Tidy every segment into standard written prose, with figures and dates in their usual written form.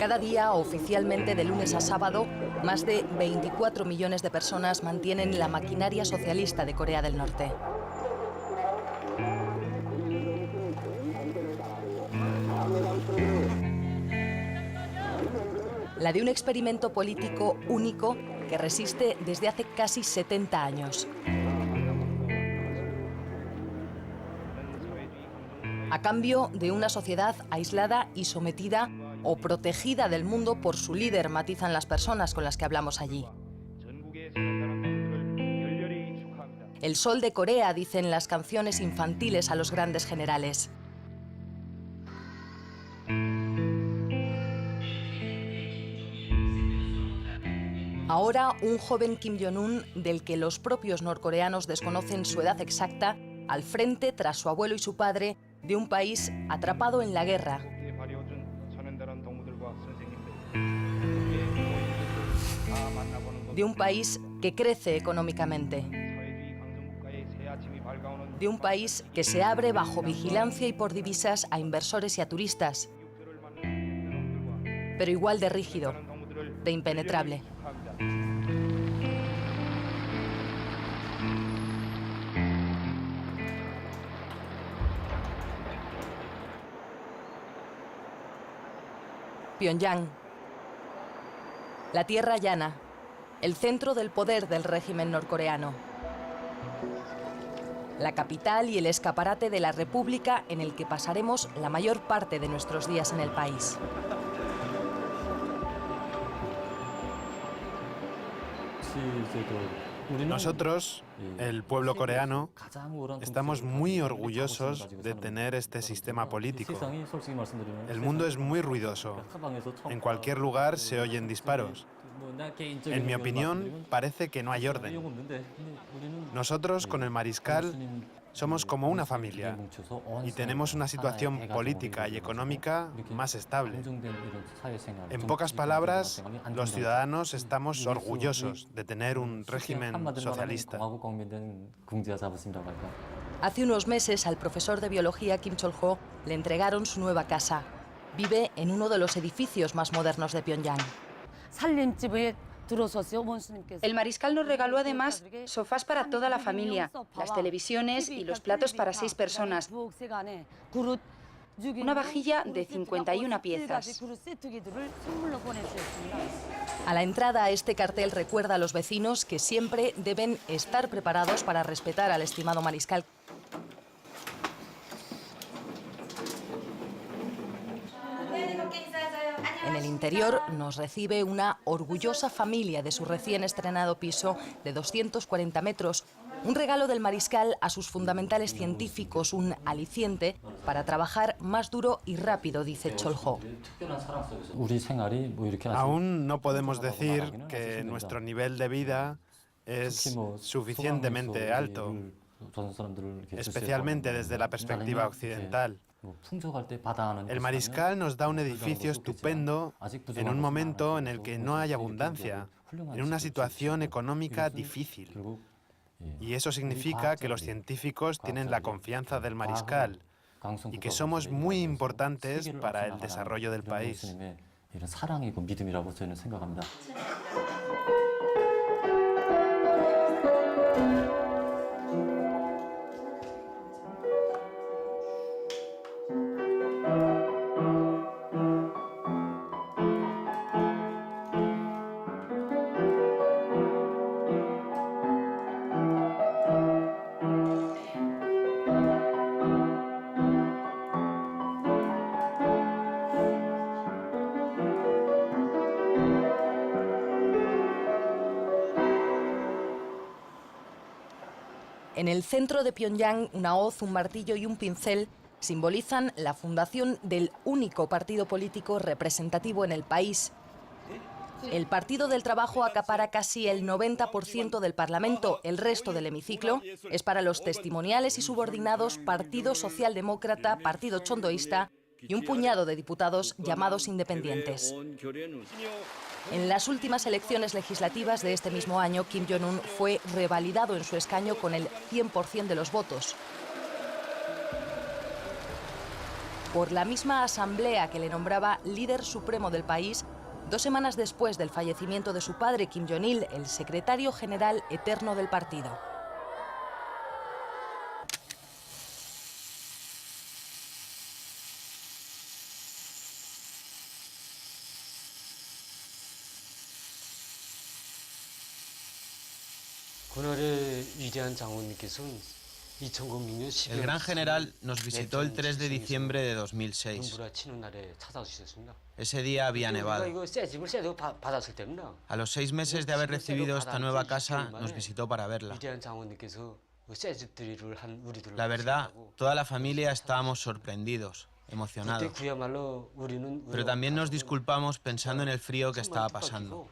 Cada día, oficialmente de lunes a sábado, más de 24 millones de personas mantienen la maquinaria socialista de Corea del Norte. La de un experimento político único que resiste desde hace casi 70 años. A cambio de una sociedad aislada y sometida o protegida del mundo por su líder, matizan las personas con las que hablamos allí. El sol de Corea, dicen las canciones infantiles a los grandes generales. Ahora, un joven Kim Jong-un, del que los propios norcoreanos desconocen su edad exacta, al frente, tras su abuelo y su padre, de un país atrapado en la guerra. De un país que crece económicamente. De un país que se abre bajo vigilancia y por divisas a inversores y a turistas. Pero igual de rígido, de impenetrable. Pyongyang, la tierra llana, el centro del poder del régimen norcoreano. La capital y el escaparate de la República en el que pasaremos la mayor parte de nuestros días en el país. Nosotros, el pueblo coreano, estamos muy orgullosos de tener este sistema político. El mundo es muy ruidoso. En cualquier lugar se oyen disparos. En mi opinión, parece que no hay orden. Nosotros, con el mariscal, somos como una familia y tenemos una situación política y económica más estable. En pocas palabras, los ciudadanos estamos orgullosos de tener un régimen socialista. Hace unos meses al profesor de biología Kim Chol-ho le entregaron su nueva casa. Vive en uno de los edificios más modernos de Pyongyang. El mariscal nos regaló además sofás para toda la familia, las televisiones y los platos para 6 personas. Una vajilla de 51 piezas. A la entrada, este cartel recuerda a los vecinos que siempre deben estar preparados para respetar al estimado mariscal. En el interior nos recibe una orgullosa familia de su recién estrenado piso de 240 metros, un regalo del mariscal a sus fundamentales científicos, un aliciente para trabajar más duro y rápido, dice Chol-ho. Aún no podemos decir que nuestro nivel de vida es suficientemente alto, especialmente desde la perspectiva occidental. El mariscal nos da un edificio estupendo en un momento en el que no hay abundancia, en una situación económica difícil. Y eso significa que los científicos tienen la confianza del mariscal y que somos muy importantes para el desarrollo del país. En el centro de Pyongyang, una hoz, un martillo y un pincel simbolizan la fundación del único partido político representativo en el país. El Partido del Trabajo acapara casi el 90% del Parlamento. El resto del hemiciclo es para los testimoniales y subordinados Partido Socialdemócrata, Partido Chondoísta y un puñado de diputados llamados independientes. En las últimas elecciones legislativas de este mismo año, Kim Jong-un fue revalidado en su escaño con el 100% de los votos. por la misma asamblea que le nombraba líder supremo del país 2 semanas después del fallecimiento de su padre, Kim Jong-il, el secretario general eterno del partido. El gran general nos visitó el 3 de diciembre de 2006. Ese día había nevado. A los 6 meses de haber recibido esta nueva casa, nos visitó para verla. La verdad, toda la familia estábamos sorprendidos, emocionados. Pero también nos disculpamos pensando en el frío que estaba pasando.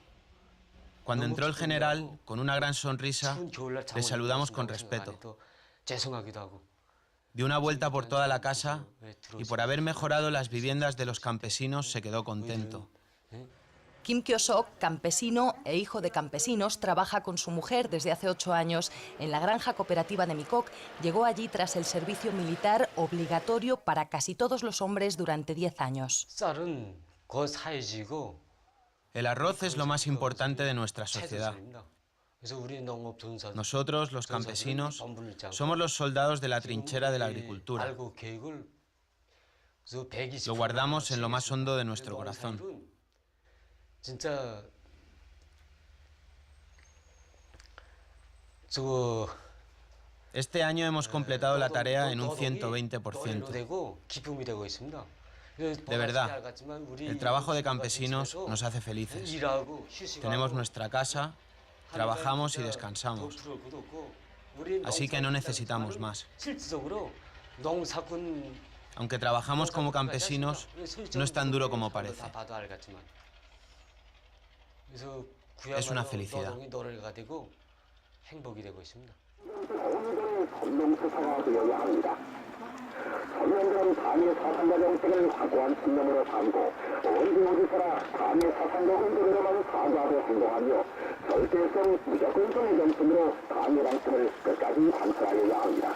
Cuando entró el general, con una gran sonrisa, le saludamos con respeto. Dio una vuelta por toda la casa y por haber mejorado las viviendas de los campesinos se quedó contento. Kim Kyo-sok, campesino e hijo de campesinos, trabaja con su mujer desde hace 8 años en la granja cooperativa de Mikok. Llegó allí tras el servicio militar obligatorio para casi todos los hombres durante 10 años. El arroz es lo más importante de nuestra sociedad. Nosotros, los campesinos, somos los soldados de la trinchera de la agricultura. Lo guardamos en lo más hondo de nuestro corazón. Este año hemos completado la tarea en un 120%. De verdad, el trabajo de campesinos nos hace felices. Tenemos nuestra casa, trabajamos y descansamos. Así que no necesitamos más. Aunque trabajamos como campesinos, no es tan duro como parece. Es una felicidad. 서민들은 반일 사상가 정책을 확고한 신념으로 삼고 어디 어디서나 반일 사상가 운동으로만 사과하고 행동하며 절대성 무조건성의 정신으로 반일 방침을 끝까지 관철하여야 합니다.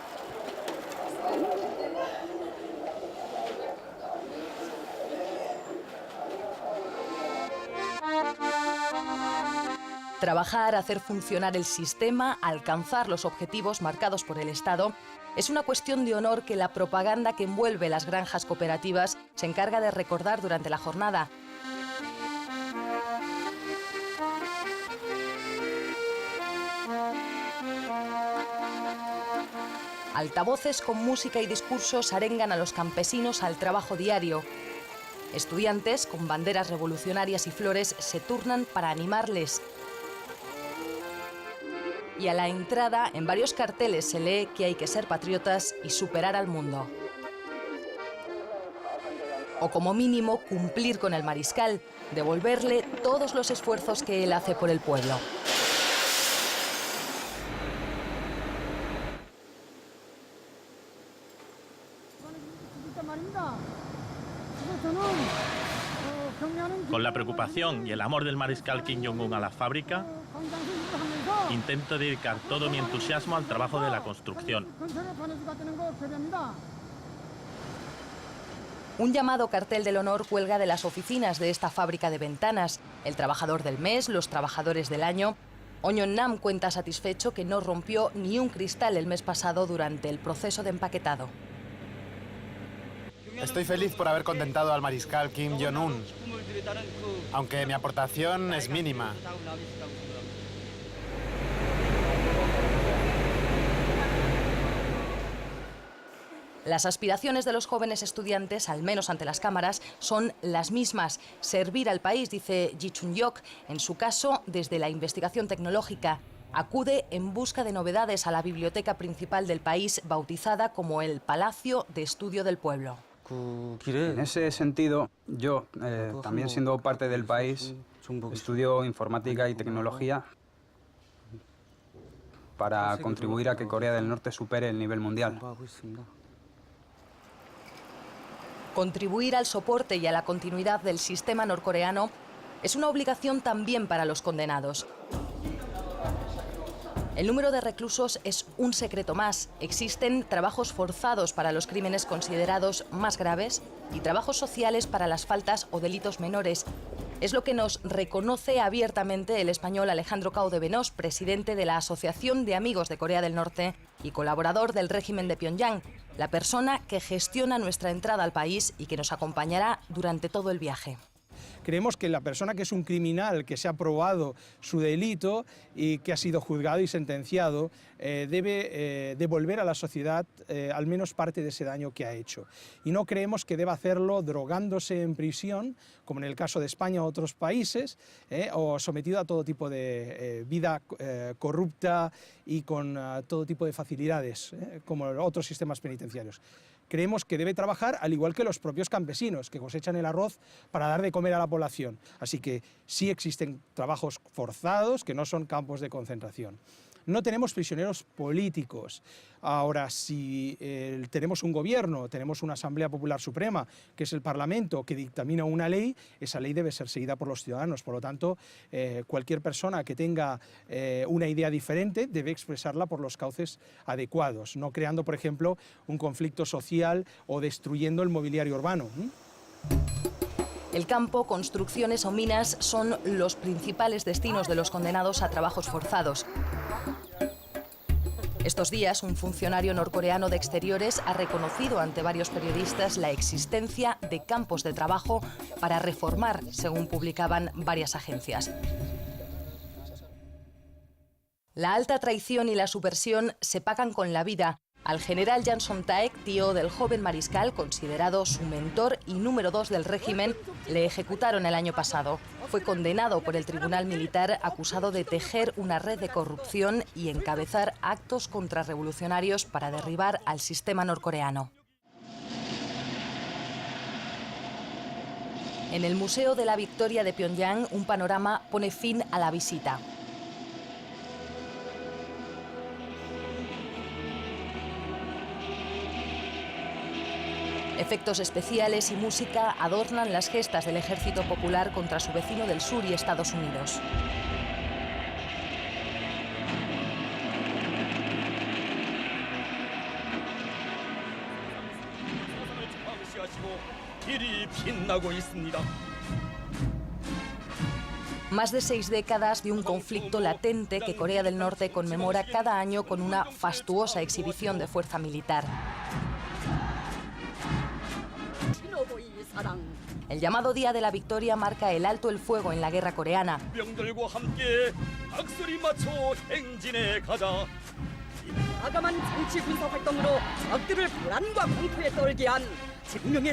Trabajar, hacer funcionar el sistema, alcanzar los objetivos marcados por el Estado, es una cuestión de honor que la propaganda que envuelve las granjas cooperativas se encarga de recordar durante la jornada. Altavoces con música y discursos arengan a los campesinos al trabajo diario. Estudiantes con banderas revolucionarias y flores se turnan para animarles. Y a la entrada, en varios carteles se lee que hay que ser patriotas y superar al mundo. O como mínimo, cumplir con el mariscal, devolverle todos los esfuerzos que él hace por el pueblo. Con la preocupación y el amor del mariscal Kim Jong-un a la fábrica, intento dedicar todo mi entusiasmo al trabajo de la construcción. Un llamado cartel del honor cuelga de las oficinas de esta fábrica de ventanas. El trabajador del mes, los trabajadores del año. Oñon Nam cuenta satisfecho que no rompió ni un cristal el mes pasado durante el proceso de empaquetado. Estoy feliz por haber contentado al mariscal Kim Jong-un, aunque mi aportación es mínima. Las aspiraciones de los jóvenes estudiantes, al menos ante las cámaras, son las mismas. Servir al país, dice Ji Chun-yok, en su caso, desde la investigación tecnológica. Acude en busca de novedades a la biblioteca principal del país, bautizada como el Palacio de Estudio del Pueblo. En ese sentido, yo, también siendo parte del país, estudio informática y tecnología para contribuir a que Corea del Norte supere el nivel mundial. Contribuir al soporte y a la continuidad del sistema norcoreano es una obligación también para los condenados. El número de reclusos es un secreto más. Existen trabajos forzados para los crímenes considerados más graves y trabajos sociales para las faltas o delitos menores. Es lo que nos reconoce abiertamente el español Alejandro Cao de Benós, presidente de la Asociación de Amigos de Corea del Norte y colaborador del régimen de Pyongyang, la persona que gestiona nuestra entrada al país y que nos acompañará durante todo el viaje. Creemos que la persona que es un criminal, que se ha probado su delito y que ha sido juzgado y sentenciado, debe devolver a la sociedad al menos parte de ese daño que ha hecho. Y no creemos que deba hacerlo drogándose en prisión, como en el caso de España u otros países, o sometido a todo tipo de vida corrupta y con todo tipo de facilidades, como otros sistemas penitenciarios. Creemos que debe trabajar al igual que los propios campesinos, que cosechan el arroz para dar de comer a la población. Así que sí existen trabajos forzados, que no son campos de concentración. No tenemos prisioneros políticos. Ahora, si tenemos un gobierno, tenemos una Asamblea Popular Suprema, que es el Parlamento, que dictamina una ley, esa ley debe ser seguida por los ciudadanos. Por lo tanto, cualquier persona que tenga una idea diferente debe expresarla por los cauces adecuados, no creando, por ejemplo, un conflicto social o destruyendo el mobiliario urbano. El campo, construcciones o minas son los principales destinos de los condenados a trabajos forzados. Estos días, un funcionario norcoreano de Exteriores ha reconocido ante varios periodistas la existencia de campos de trabajo para reformar, según publicaban varias agencias. La alta traición y la subversión se pagan con la vida. Al general Jang Song-taek, tío del joven mariscal, considerado su mentor y número 2 del régimen, le ejecutaron el año pasado. Fue condenado por el tribunal militar acusado de tejer una red de corrupción y encabezar actos contrarrevolucionarios para derribar al sistema norcoreano. En el Museo de la Victoria de Pyongyang, un panorama pone fin a la visita. Efectos especiales y música adornan las gestas del Ejército Popular contra su vecino del sur y Estados Unidos. Más de 6 décadas de un conflicto latente que Corea del Norte conmemora cada año con una fastuosa exhibición de fuerza militar. El llamado Día de la Victoria marca el alto el fuego en la guerra coreana.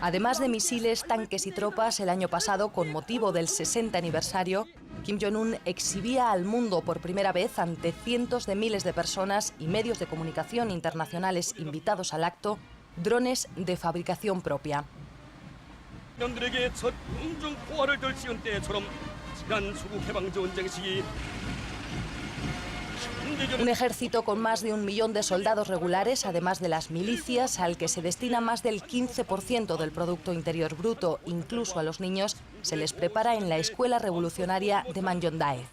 Además de misiles, tanques y tropas, el año pasado, con motivo del 60 aniversario, Kim Jong-un exhibía al mundo por primera vez ante cientos de miles de personas y medios de comunicación internacionales invitados al acto, drones de fabricación propia. Un ejército con más de 1 millón de soldados regulares, además de las milicias, al que se destina más del 15% del Producto Interior Bruto. Incluso a los niños se les prepara en la Escuela Revolucionaria de Manjong-dae.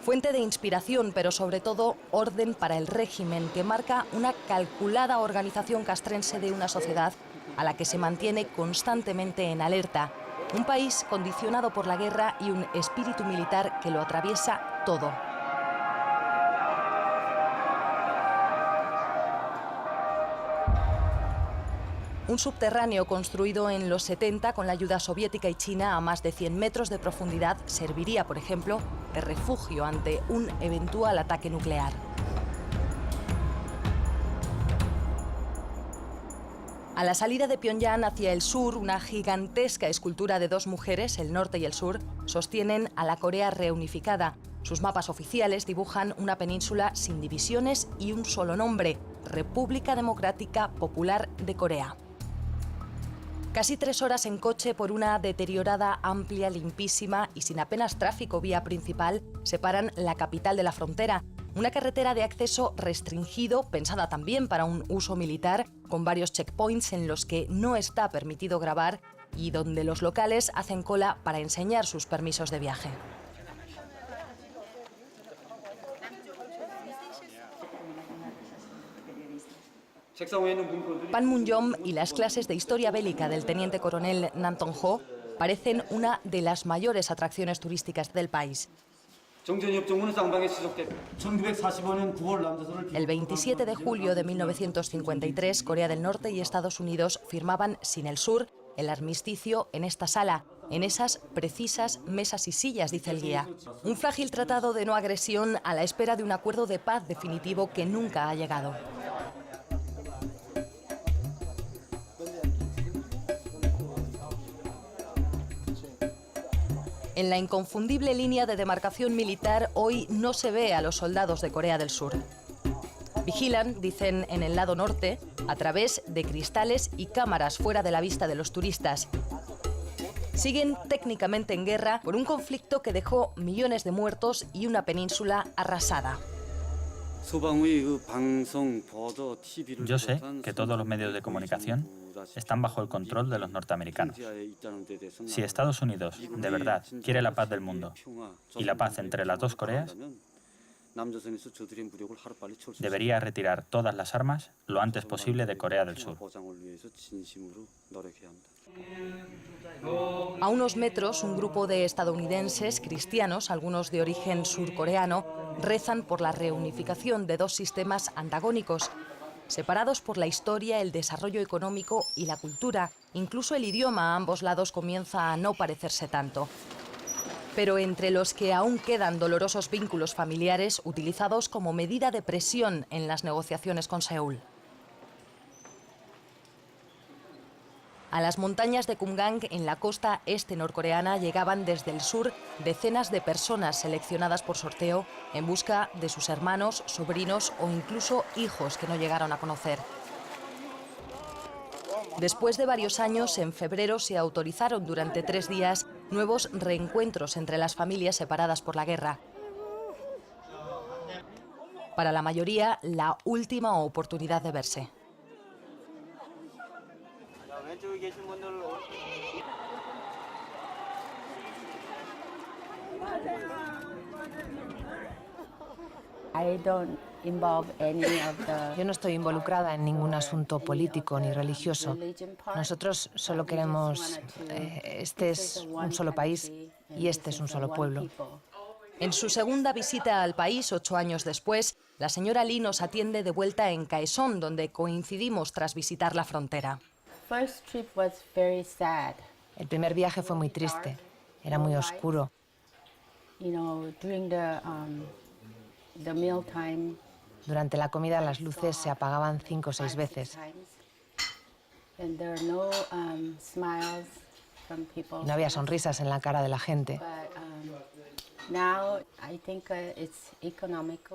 Fuente de inspiración, pero sobre todo orden para el régimen, que marca una calculada organización castrense de una sociedad a la que se mantiene constantemente en alerta. Un país condicionado por la guerra y un espíritu militar que lo atraviesa todo. Un subterráneo construido en los 70 con la ayuda soviética y china a más de 100 metros de profundidad serviría, por ejemplo, de refugio ante un eventual ataque nuclear. A la salida de Pyongyang hacia el sur, una gigantesca escultura de 2 mujeres, el norte y el sur, sostienen a la Corea reunificada. Sus mapas oficiales dibujan una península sin divisiones y un solo nombre: República Democrática Popular de Corea. Casi 3 horas en coche por una deteriorada, amplia, limpísima y sin apenas tráfico vía principal separan la capital de la frontera. Una carretera de acceso restringido, pensada también para un uso militar, con varios checkpoints en los que no está permitido grabar y donde los locales hacen cola para enseñar sus permisos de viaje. Panmunjom y las clases de historia bélica del teniente coronel Nam Tong-ho parecen una de las mayores atracciones turísticas del país. El 27 de julio de 1953, Corea del Norte y Estados Unidos firmaban sin el sur el armisticio en esta sala, en esas precisas mesas y sillas, dice el guía. Un frágil tratado de no agresión a la espera de un acuerdo de paz definitivo que nunca ha llegado. En la inconfundible línea de demarcación militar hoy no se ve a los soldados de Corea del Sur. Vigilan, dicen en el lado norte, a través de cristales y cámaras fuera de la vista de los turistas. Siguen técnicamente en guerra por un conflicto que dejó millones de muertos y una península arrasada. Yo sé que todos los medios de comunicación están bajo el control de los norteamericanos. Si Estados Unidos, de verdad, quiere la paz del mundo y la paz entre las dos Coreas, debería retirar todas las armas lo antes posible de Corea del Sur. A unos metros, un grupo de estadounidenses cristianos, algunos de origen surcoreano, rezan por la reunificación de dos sistemas antagónicos, separados por la historia, el desarrollo económico y la cultura. Incluso el idioma a ambos lados comienza a no parecerse tanto. Pero entre los que aún quedan dolorosos vínculos familiares utilizados como medida de presión en las negociaciones con Seúl. A las montañas de Kumgang, en la costa este norcoreana, llegaban desde el sur decenas de personas seleccionadas por sorteo en busca de sus hermanos, sobrinos o incluso hijos que no llegaron a conocer. Después de varios años, en febrero se autorizaron durante 3 días nuevos reencuentros entre las familias separadas por la guerra. Para la mayoría, la última oportunidad de verse. Yo no estoy involucrada en ningún asunto político ni religioso. Nosotros solo queremos... este es un solo país y este es un solo pueblo. En su segunda visita al país, 8 años después, la señora Lee nos atiende de vuelta en Kaesong, donde coincidimos tras visitar la frontera. El primer viaje fue muy triste. Era muy oscuro. Durante la comida las luces se apagaban 5 o 6 veces. No había sonrisas en la cara de la gente.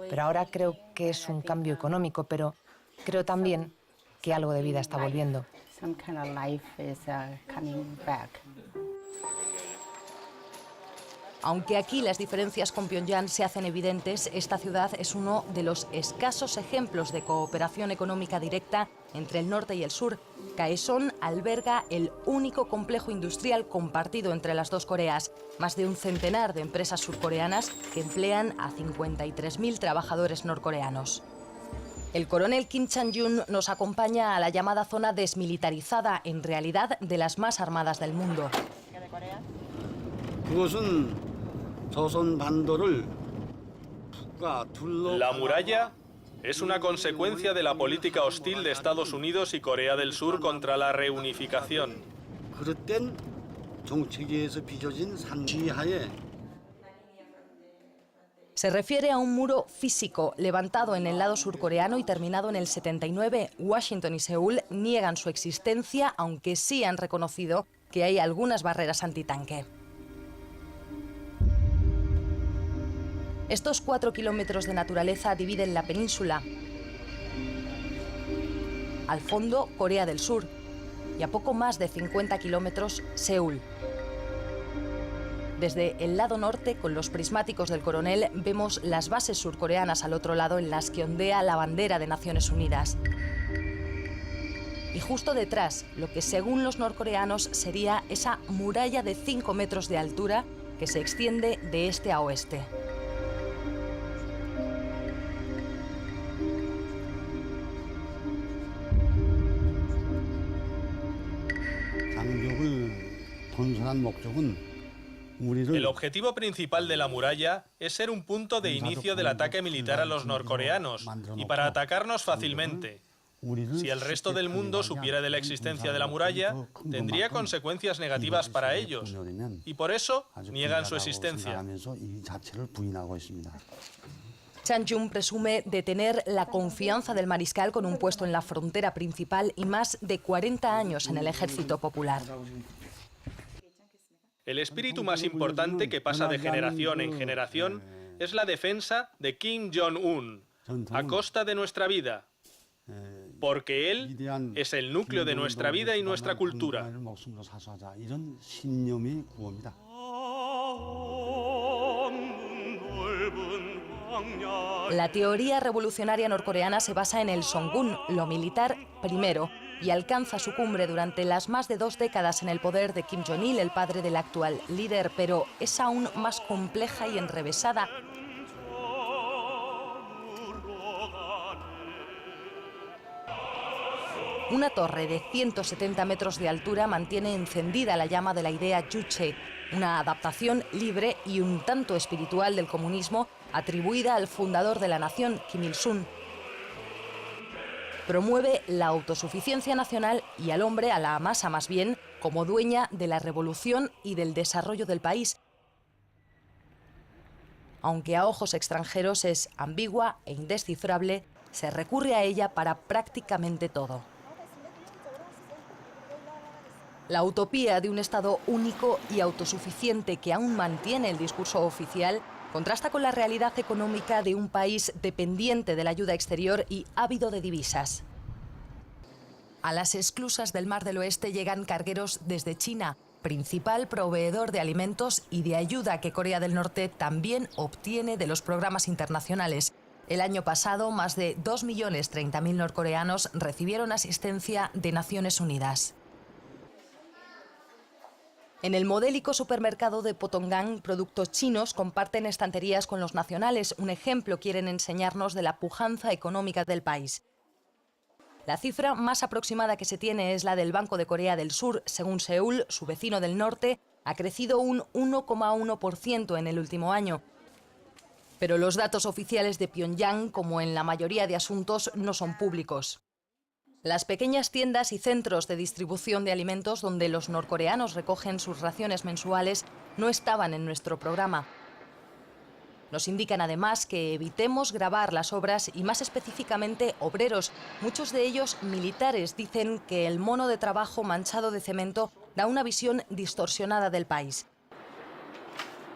Pero ahora creo que es un cambio económico, pero creo también que algo de vida está volviendo. Aunque aquí las diferencias con Pyongyang se hacen evidentes, esta ciudad es uno de los escasos ejemplos de cooperación económica directa entre el norte y el sur. Kaesong alberga el único complejo industrial compartido entre las dos Coreas, más de un centenar de empresas surcoreanas que emplean a 53.000 trabajadores norcoreanos. El coronel Kim Chang-yun nos acompaña a la llamada zona desmilitarizada, en realidad de las más armadas del mundo. La muralla es una consecuencia de la política hostil de Estados Unidos y Corea del Sur contra la reunificación. Se refiere a un muro físico levantado en el lado surcoreano y terminado en el 79. Washington y Seúl niegan su existencia, aunque sí han reconocido que hay algunas barreras antitanque. Estos 4 kilómetros de naturaleza dividen la península. Al fondo, Corea del Sur. y a poco más de 50 kilómetros, Seúl. Desde el lado norte, con los prismáticos del Coronel, vemos las bases surcoreanas al otro lado en las que ondea la bandera de Naciones Unidas. Y justo detrás, lo que según los norcoreanos sería esa muralla de 5 metros de altura que se extiende de este a oeste. El objetivo principal de la muralla es ser un punto de inicio del ataque militar a los norcoreanos y para atacarnos fácilmente. Si el resto del mundo supiera de la existencia de la muralla, tendría consecuencias negativas para ellos, y por eso niegan su existencia. Chan Jung presume de tener la confianza del mariscal con un puesto en la frontera principal y más de 40 años en el ejército popular. El espíritu más importante que pasa de generación en generación es la defensa de Kim Jong-un, a costa de nuestra vida, porque él es el núcleo de nuestra vida y nuestra cultura. La teoría revolucionaria norcoreana se basa en el Songun, lo militar primero, y alcanza su cumbre durante las más de 2 décadas en el poder de Kim Jong-il, el padre del actual líder, pero es aún más compleja y enrevesada. Una torre de 170 metros de altura mantiene encendida la llama de la idea Juche, una adaptación libre y un tanto espiritual del comunismo atribuida al fundador de la nación, Kim Il-sung. Promueve la autosuficiencia nacional y al hombre, a la masa más bien, como dueña de la revolución y del desarrollo del país. Aunque a ojos extranjeros es ambigua e indescifrable, se recurre a ella para prácticamente todo. La utopía de un Estado único y autosuficiente que aún mantiene el discurso oficial contrasta con la realidad económica de un país dependiente de la ayuda exterior y ávido de divisas. A las esclusas del Mar del Oeste llegan cargueros desde China, principal proveedor de alimentos y de ayuda que Corea del Norte también obtiene de los programas internacionales. El año pasado, más de 2.030.000 norcoreanos recibieron asistencia de Naciones Unidas. En el modélico supermercado de Potongan, productos chinos comparten estanterías con los nacionales. Un ejemplo quieren enseñarnos de la pujanza económica del país. La cifra más aproximada que se tiene es la del Banco de Corea del Sur. Según Seúl, su vecino del norte, ha crecido un 1,1% en el último año. Pero los datos oficiales de Pyongyang, como en la mayoría de asuntos, no son públicos. Las pequeñas tiendas y centros de distribución de alimentos donde los norcoreanos recogen sus raciones mensuales no estaban en nuestro programa. Nos indican además que evitemos grabar las obras y más específicamente obreros, muchos de ellos militares. Dicen que el mono de trabajo manchado de cemento da una visión distorsionada del país.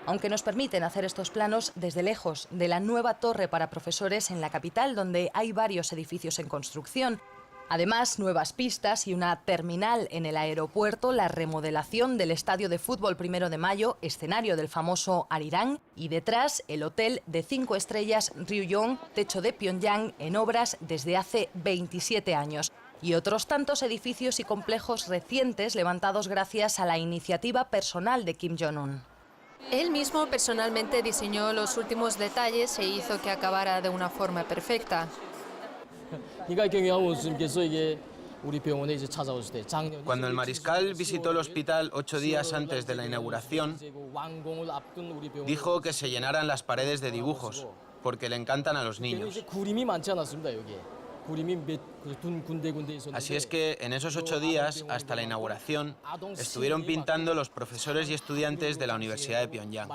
Aunque nos permiten hacer estos planos desde lejos de la nueva torre para profesores en la capital, donde hay varios edificios en construcción. Además, nuevas pistas y una terminal en el aeropuerto, la remodelación del estadio de fútbol 1 de Mayo, escenario del famoso Arirang, y detrás el hotel de 5 estrellas Ryugyong, techo de Pyongyang, en obras desde hace 27 años. Y otros tantos edificios y complejos recientes levantados gracias a la iniciativa personal de Kim Jong-un. Él mismo personalmente diseñó los últimos detalles e hizo que acabara de una forma perfecta. Cuando el mariscal visitó el hospital 8 días antes de la inauguración, dijo que se llenaran las paredes de dibujos, porque le encantan a los niños. Así es que en esos 8 días, hasta la inauguración, estuvieron pintando los profesores y estudiantes de la Universidad de Pyongyang.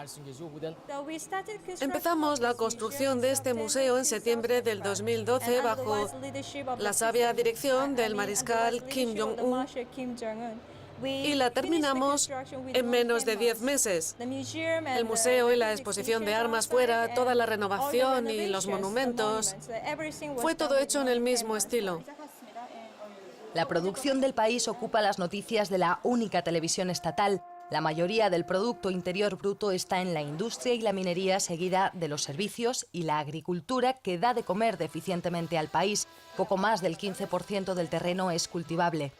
Empezamos la construcción de este museo en septiembre del 2012 bajo la sabia dirección del mariscal Kim Jong-un y la terminamos en menos de 10 meses. El museo y la exposición de armas fuera, toda la renovación y los monumentos, fue todo hecho en el mismo estilo. La producción del país ocupa las noticias de la única televisión estatal. La mayoría del Producto Interior Bruto está en la industria y la minería, seguida de los servicios y la agricultura, que da de comer deficientemente al país. Poco más del 15% del terreno es cultivable.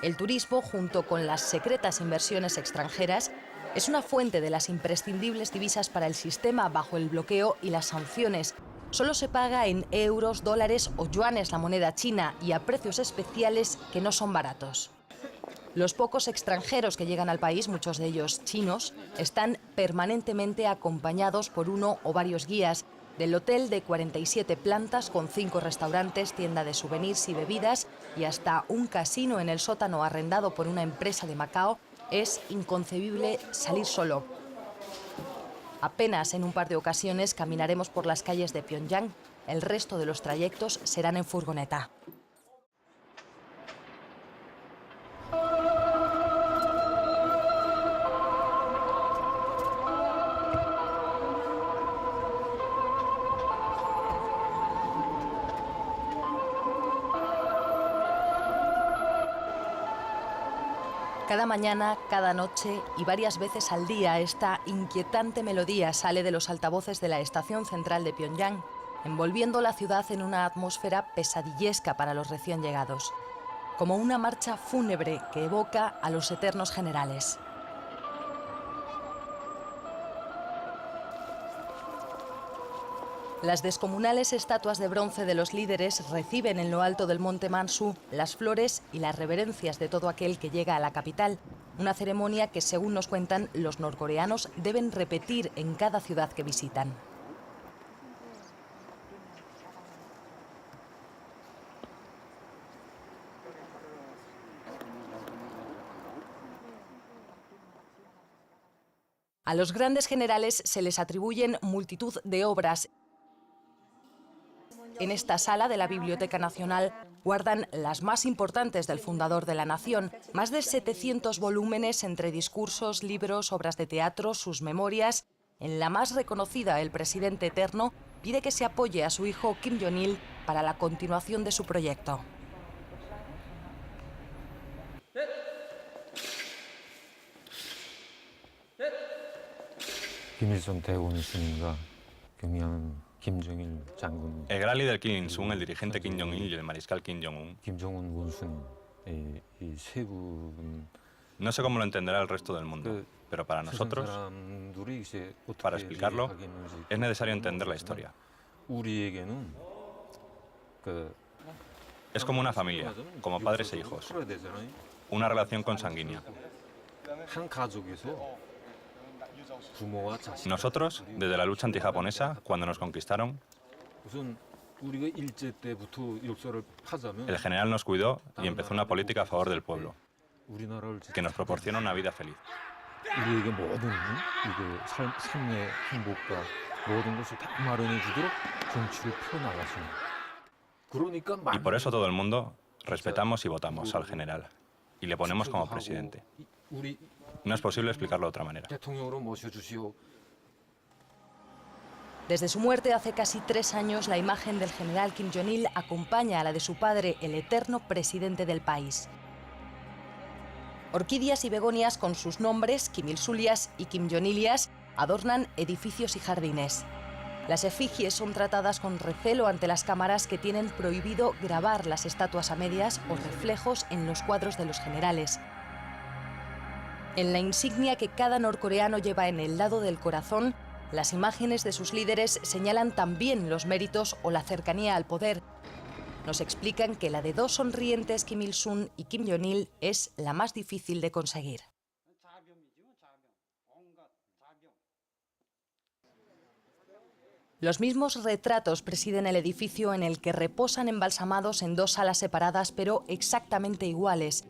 El turismo, junto con las secretas inversiones extranjeras, es una fuente de las imprescindibles divisas para el sistema bajo el bloqueo y las sanciones. Solo se paga en euros, dólares o yuanes la moneda china y a precios especiales que no son baratos. Los pocos extranjeros que llegan al país, muchos de ellos chinos, están permanentemente acompañados por uno o varios guías. Del hotel de 47 plantas con 5 restaurantes, tienda de souvenirs y bebidas y hasta un casino en el sótano arrendado por una empresa de Macao, es inconcebible salir solo. Apenas en un par de ocasiones caminaremos por las calles de Pyongyang. El resto de los trayectos serán en furgoneta. Cada mañana, cada noche y varias veces al día, esta inquietante melodía sale de los altavoces de la estación central de Pyongyang, envolviendo la ciudad en una atmósfera pesadillesca para los recién llegados, como una marcha fúnebre que evoca a los eternos generales. Las descomunales estatuas de bronce de los líderes reciben en lo alto del monte Mansu las flores y las reverencias de todo aquel que llega a la capital, una ceremonia que, según nos cuentan, los norcoreanos deben repetir en cada ciudad que visitan. A los grandes generales se les atribuyen multitud de obras. En esta sala de la Biblioteca Nacional guardan las más importantes del fundador de la nación, más de 700 volúmenes entre discursos, libros, obras de teatro, sus memorias. En la más reconocida, el presidente eterno pide que se apoye a su hijo Kim Jong-il para la continuación de su proyecto. El gran líder Kim Il-sung, el dirigente Kim Jong-il y el mariscal Kim Jong-un. No sé cómo lo entenderá el resto del mundo, pero para nosotros, para explicarlo, es necesario entender la historia. Es como una familia, como padres e hijos, una relación consanguínea. Nosotros, desde la lucha antijaponesa, cuando nos conquistaron, el general nos cuidó y empezó una política a favor del pueblo, que nos proporciona una vida feliz. Y por eso todo el mundo respetamos y votamos al general, y le ponemos como presidente. No es posible explicarlo de otra manera. Desde su muerte hace casi 3 años, la imagen del general Kim Jong-il acompaña a la de su padre, el eterno presidente del país. Orquídeas y begonias con sus nombres, Kim Il-sulias y Kim Jong-ilias, adornan edificios y jardines. Las efigies son tratadas con recelo ante las cámaras que tienen prohibido grabar las estatuas a medias o reflejos en los cuadros de los generales. En la insignia que cada norcoreano lleva en el lado del corazón, las imágenes de sus líderes señalan también los méritos o la cercanía al poder. Nos explican que la de 2 sonrientes Kim Il-sung y Kim Jong-il es la más difícil de conseguir. Los mismos retratos presiden el edificio en el que reposan embalsamados en 2 salas separadas pero exactamente iguales.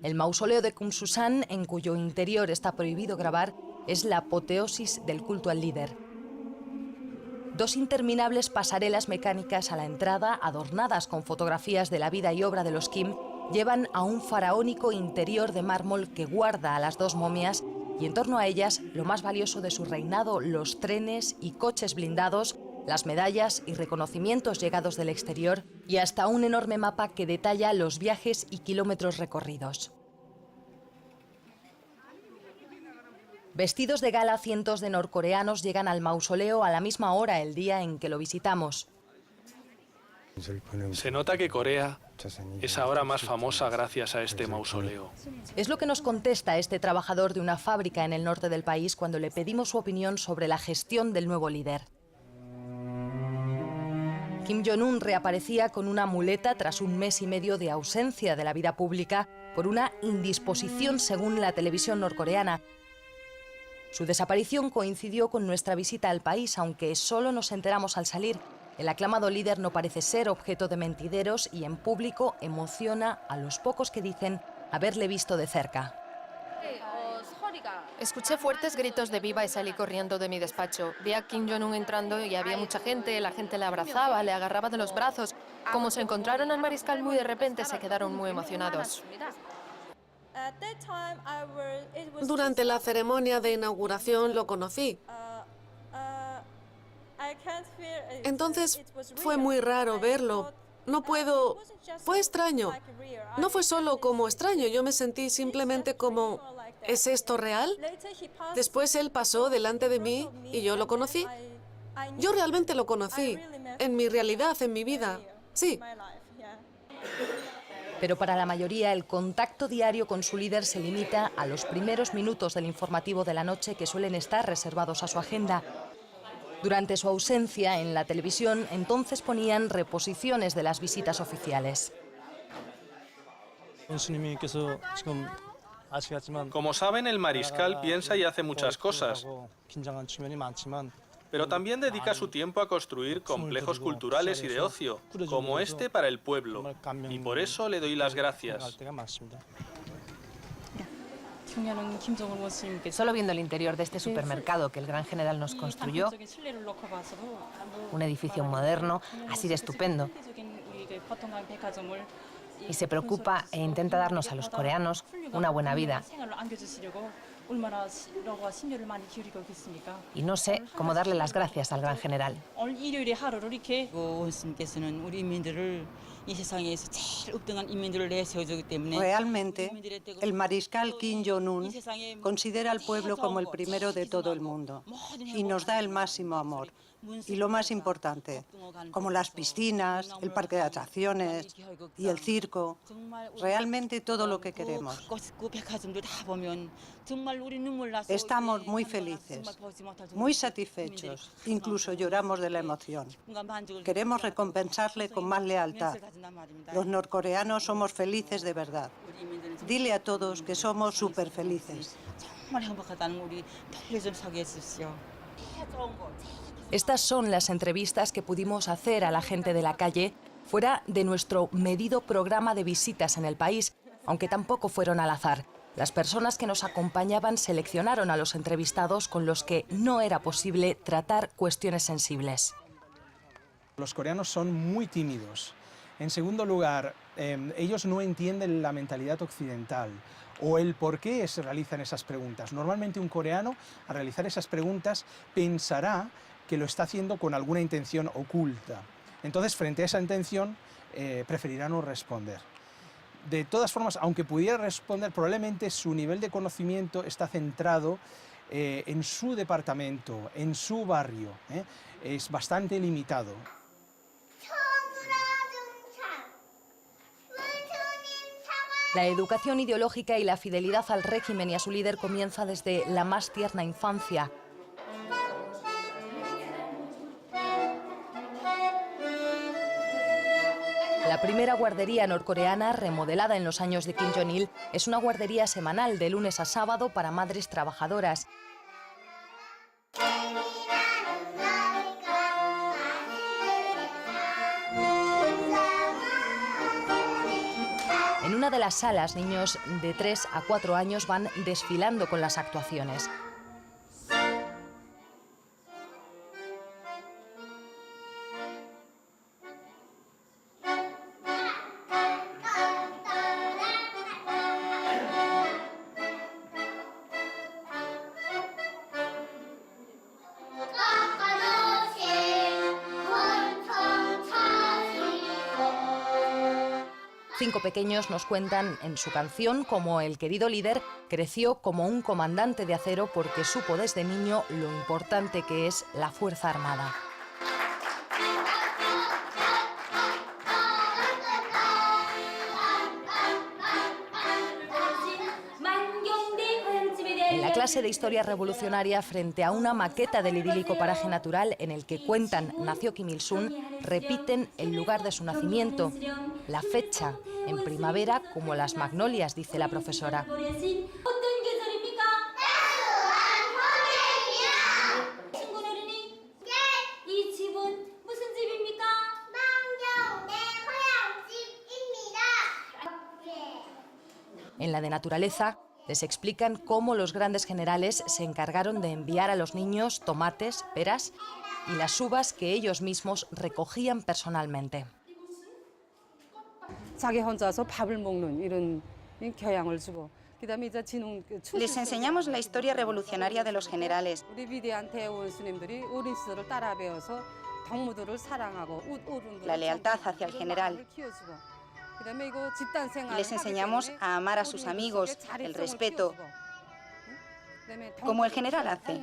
El mausoleo de Kumsusan, en cuyo interior está prohibido grabar, es la apoteosis del culto al líder. 2 interminables pasarelas mecánicas a la entrada, adornadas con fotografías de la vida y obra de los Kim, llevan a un faraónico interior de mármol que guarda a las 2 momias y en torno a ellas lo más valioso de su reinado, los trenes y coches blindados las medallas y reconocimientos llegados del exterior y hasta un enorme mapa que detalla los viajes y kilómetros recorridos. Vestidos de gala, cientos de norcoreanos llegan al mausoleo a la misma hora el día en que lo visitamos. Se nota que Corea es ahora más famosa gracias a este mausoleo. Es lo que nos contesta este trabajador de una fábrica en el norte del país cuando le pedimos su opinión sobre la gestión del nuevo líder. Kim Jong-un reaparecía con una muleta tras un mes y medio de ausencia de la vida pública por una indisposición según la televisión norcoreana. Su desaparición coincidió con nuestra visita al país, aunque solo nos enteramos al salir. El aclamado líder no parece ser objeto de mentideros y en público emociona a los pocos que dicen haberle visto de cerca. Escuché fuertes gritos de viva y salí corriendo de mi despacho. Vi a Kim Jong-un entrando y había mucha gente, la gente le abrazaba, le agarraba de los brazos. Como se encontraron al mariscal muy de repente, se quedaron muy emocionados. Durante la ceremonia de inauguración lo conocí. Entonces fue muy raro verlo. No puedo... Fue extraño. No fue solo como extraño, yo me sentí simplemente como... ¿Es esto real? Después él pasó delante de mí y yo lo conocí. Yo realmente lo conocí. En mi realidad, en mi vida. Sí. Pero para la mayoría el contacto diario con su líder se limita a los primeros minutos del informativo de la noche que suelen estar reservados a su agenda. Durante su ausencia en la televisión, entonces ponían reposiciones de las visitas oficiales. Como saben, el mariscal piensa y hace muchas cosas, pero también dedica su tiempo a construir complejos culturales y de ocio, como este para el pueblo, y por eso le doy las gracias. Solo viendo el interior de este supermercado que el gran general nos construyó, un edificio moderno, así de estupendo, y se preocupa e intenta darnos a los coreanos una buena vida. Y no sé cómo darle las gracias al gran general. Realmente, el mariscal Kim Jong-un considera al pueblo como el primero de todo el mundo y nos da el máximo amor. Y lo más importante, como las piscinas, el parque de atracciones y el circo, realmente todo lo que queremos. Estamos muy felices, muy satisfechos, incluso lloramos de la emoción. Queremos recompensarle con más lealtad. Los norcoreanos somos felices de verdad. Dile a todos que somos súper felices. Estas son las entrevistas que pudimos hacer a la gente de la calle fuera de nuestro medido programa de visitas en el país, aunque tampoco fueron al azar. Las personas que nos acompañaban seleccionaron a los entrevistados con los que no era posible tratar cuestiones sensibles. Los coreanos son muy tímidos. En segundo lugar, ellos no entienden la mentalidad occidental o el por qué se realizan esas preguntas. Normalmente un coreano, al realizar esas preguntas, pensará que lo está haciendo con alguna intención oculta. Entonces, frente a esa intención, preferirá no responder. De todas formas, aunque pudiera responder, probablemente su nivel de conocimiento está centrado en su departamento, en su barrio. Es bastante limitado. La educación ideológica y la fidelidad al régimen y a su líder comienza desde la más tierna infancia. La primera guardería norcoreana, remodelada en los años de Kim Jong-il, es una guardería semanal de lunes a sábado para madres trabajadoras. En una de las salas, niños de 3 a 4 años van desfilando con las actuaciones. 5 pequeños nos cuentan en su canción cómo el querido líder creció como un comandante de acero porque supo desde niño lo importante que es la Fuerza Armada. En la clase de historia revolucionaria, frente a una maqueta del idílico paraje natural en el que cuentan nació Kim Il-sung, repiten el lugar de su nacimiento, la fecha, en primavera como las magnolias, dice la profesora. En la de naturaleza, les explican cómo los grandes generales se encargaron de enviar a los niños tomates, peras y las uvas que ellos mismos recogían personalmente. Les enseñamos la historia revolucionaria de los generales. La lealtad hacia el general. Y les enseñamos a amar a sus amigos, el respeto, como el general hace.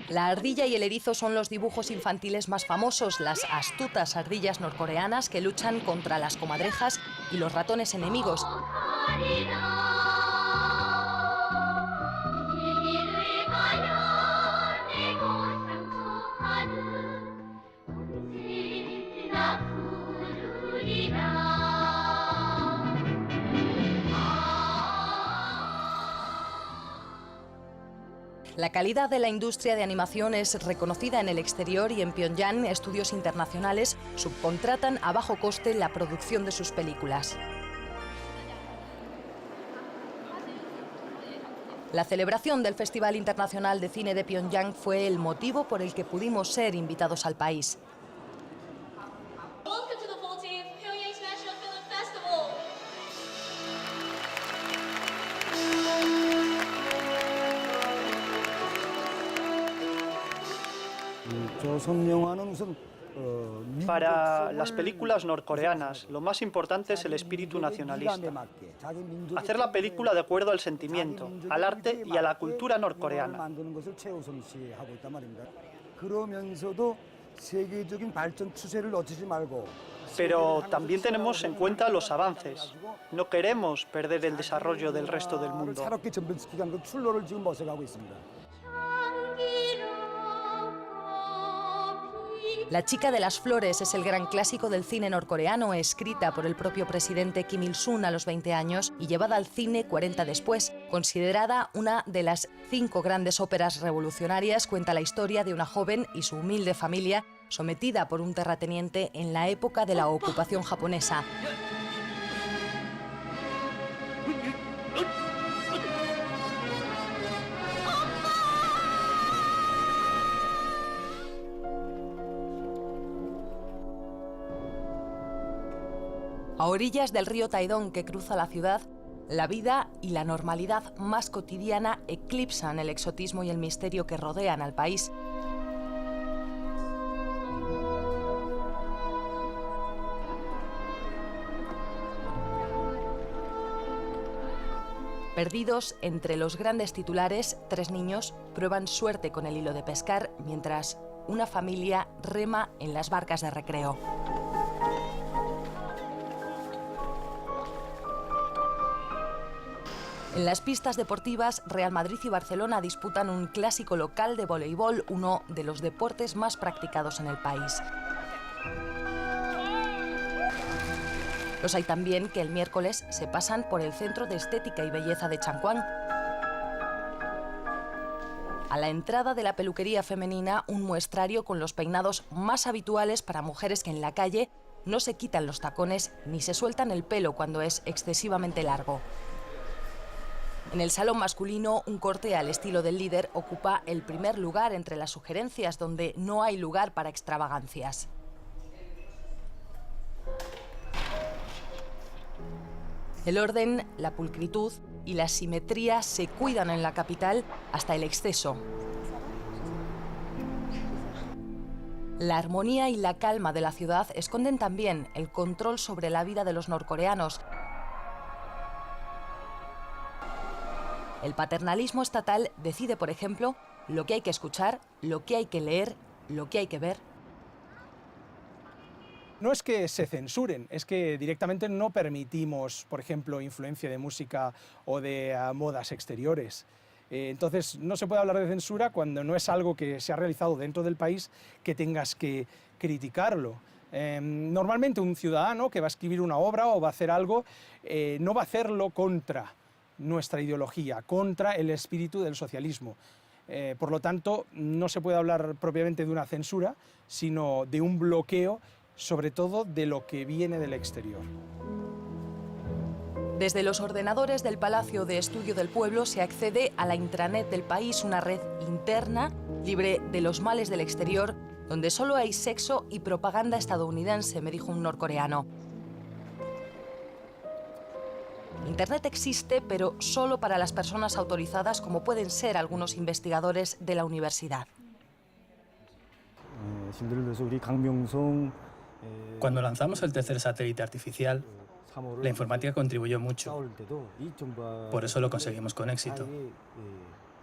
La ardilla y el erizo son los dibujos infantiles más famosos, las astutas ardillas norcoreanas que luchan contra las comadrejas y los ratones enemigos. La calidad de la industria de animación es reconocida en el exterior y en Pyongyang estudios internacionales subcontratan a bajo coste la producción de sus películas. La celebración del Festival Internacional de Cine de Pyongyang fue el motivo por el que pudimos ser invitados al país. Para las películas norcoreanas, lo más importante es el espíritu nacionalista. Hacer la película de acuerdo al sentimiento, al arte y a la cultura norcoreana. Pero también tenemos en cuenta los avances. No queremos perder el desarrollo del resto del mundo. La chica de las flores es el gran clásico del cine norcoreano, escrita por el propio presidente Kim Il-sung a los 20 años y llevada al cine 40 después. Considerada una de las 5 grandes óperas revolucionarias, cuenta la historia de una joven y su humilde familia sometida por un terrateniente en la época de la ocupación japonesa. A orillas del río Taedong que cruza la ciudad, la vida y la normalidad más cotidiana eclipsan el exotismo y el misterio que rodean al país. Perdidos entre los grandes titulares, 3 niños prueban suerte con el hilo de pescar, mientras una familia rema en las barcas de recreo. En las pistas deportivas, Real Madrid y Barcelona disputan un clásico local de voleibol, uno de los deportes más practicados en el país. Los hay también que el miércoles se pasan por el Centro de Estética y Belleza de Changwon. A la entrada de la peluquería femenina, un muestrario con los peinados más habituales para mujeres que en la calle no se quitan los tacones ni se sueltan el pelo cuando es excesivamente largo. En el salón masculino, un corte al estilo del líder ocupa el primer lugar entre las sugerencias, donde no hay lugar para extravagancias. El orden, la pulcritud y la simetría se cuidan en la capital hasta el exceso. La armonía y la calma de la ciudad esconden también el control sobre la vida de los norcoreanos. El paternalismo estatal decide, por ejemplo, lo que hay que escuchar, lo que hay que leer, lo que hay que ver. No es que se censuren, es que directamente no permitimos, por ejemplo, influencia de música o de modas exteriores. Entonces, no se puede hablar de censura cuando no es algo que se ha realizado dentro del país que tengas que criticarlo. Normalmente un ciudadano que va a escribir una obra o va a hacer algo, no va a hacerlo contra nuestra ideología, contra el espíritu del socialismo. Por lo tanto, no se puede hablar propiamente de una censura, sino de un bloqueo, sobre todo de lo que viene del exterior. Desde los ordenadores del Palacio de Estudio del Pueblo se accede a la intranet del país, una red interna, libre de los males del exterior, donde solo hay sexo y propaganda estadounidense, me dijo un norcoreano. Internet existe, pero solo para las personas autorizadas, como pueden ser algunos investigadores de la universidad. Cuando lanzamos el tercer satélite artificial, la informática contribuyó mucho. Por eso lo conseguimos con éxito.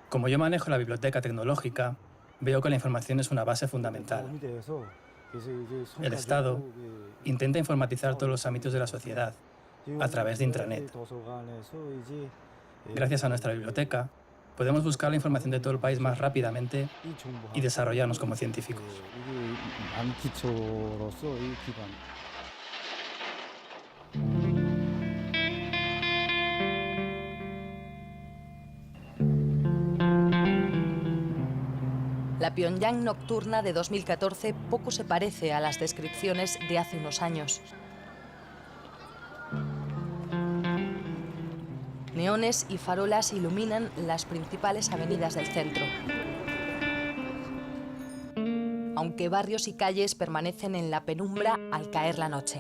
Como yo manejo la biblioteca tecnológica, veo que la información es una base fundamental. El Estado intenta informatizar todos los ámbitos de la sociedad a través de intranet. Gracias a nuestra biblioteca, podemos buscar la información de todo el país más rápidamente y desarrollarnos como científicos. La Pyongyang nocturna de 2014 poco se parece a las descripciones de hace unos años. Neones y farolas iluminan las principales avenidas del centro. Aunque barrios y calles permanecen en la penumbra al caer la noche.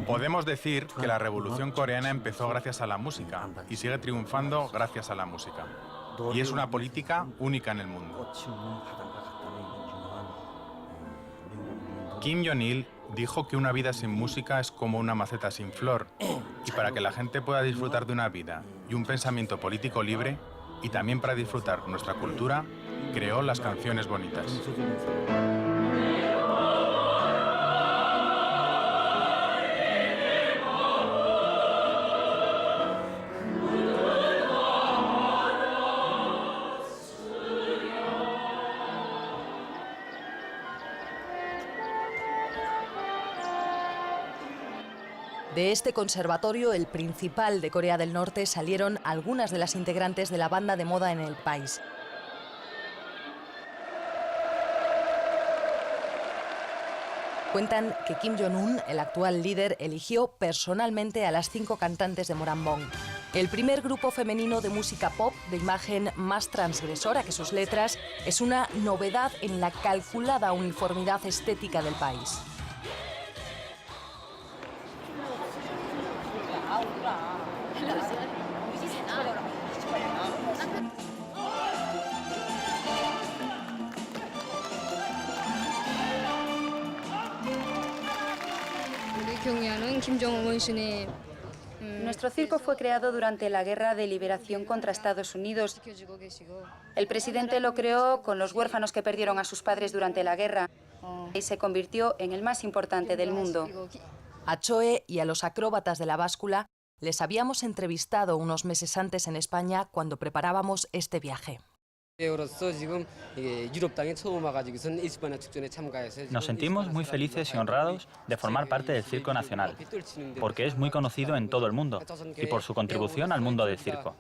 Podemos decir que la revolución coreana empezó gracias a la música y sigue triunfando gracias a la música. Y es una política única en el mundo. Kim Jong-il dijo que una vida sin música es como una maceta sin flor, y para que la gente pueda disfrutar de una vida y un pensamiento político libre, y también para disfrutar nuestra cultura, creó las canciones bonitas. De este conservatorio, el principal de Corea del Norte, salieron algunas de las integrantes de la banda de moda en el país. Cuentan que Kim Jong-un, el actual líder, eligió personalmente a las 5 cantantes de Moranbong, el primer grupo femenino de música pop de imagen más transgresora que sus letras. Es una novedad en la calculada uniformidad estética del país. Nuestro circo fue creado durante la Guerra de Liberación contra Estados Unidos. El presidente lo creó con los huérfanos que perdieron a sus padres durante la guerra y se convirtió en el más importante del mundo. A Choe y a los acróbatas de la báscula les habíamos entrevistado unos meses antes en España cuando preparábamos este viaje. Nos sentimos muy felices y honrados de formar parte del Circo Nacional, porque es muy conocido en todo el mundo y por su contribución al mundo del circo.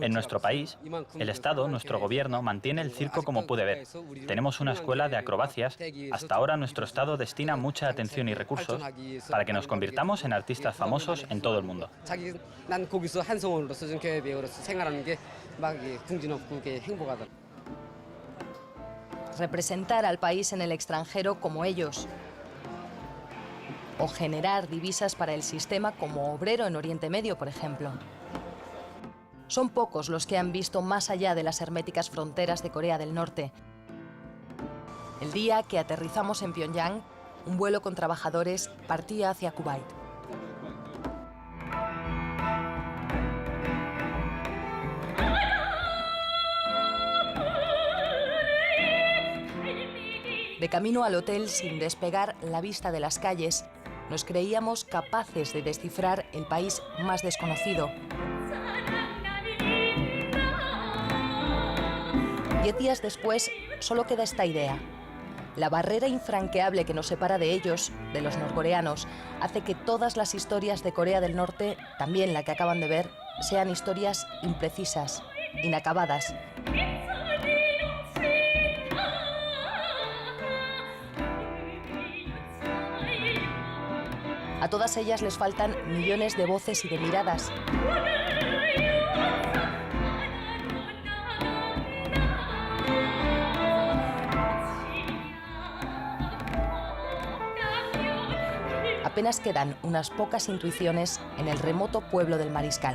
En nuestro país, el Estado, nuestro gobierno, mantiene el circo como puede ver. Tenemos una escuela de acrobacias. Hasta ahora nuestro Estado destina mucha atención y recursos para que nos convirtamos en artistas famosos en todo el mundo. Representar al país en el extranjero como ellos, o generar divisas para el sistema como obrero en Oriente Medio, por ejemplo. Son pocos los que han visto más allá de las herméticas fronteras de Corea del Norte. El día que aterrizamos en Pyongyang, un vuelo con trabajadores partía hacia Kuwait. De camino al hotel, sin despegar la vista de las calles, nos creíamos capaces de descifrar el país más desconocido. 10 días después, solo queda esta idea. La barrera infranqueable que nos separa de ellos, de los norcoreanos, hace que todas las historias de Corea del Norte, también la que acaban de ver, sean historias imprecisas, inacabadas. A todas ellas les faltan millones de voces y de miradas. Apenas quedan unas pocas intuiciones en el remoto pueblo del Mariscal.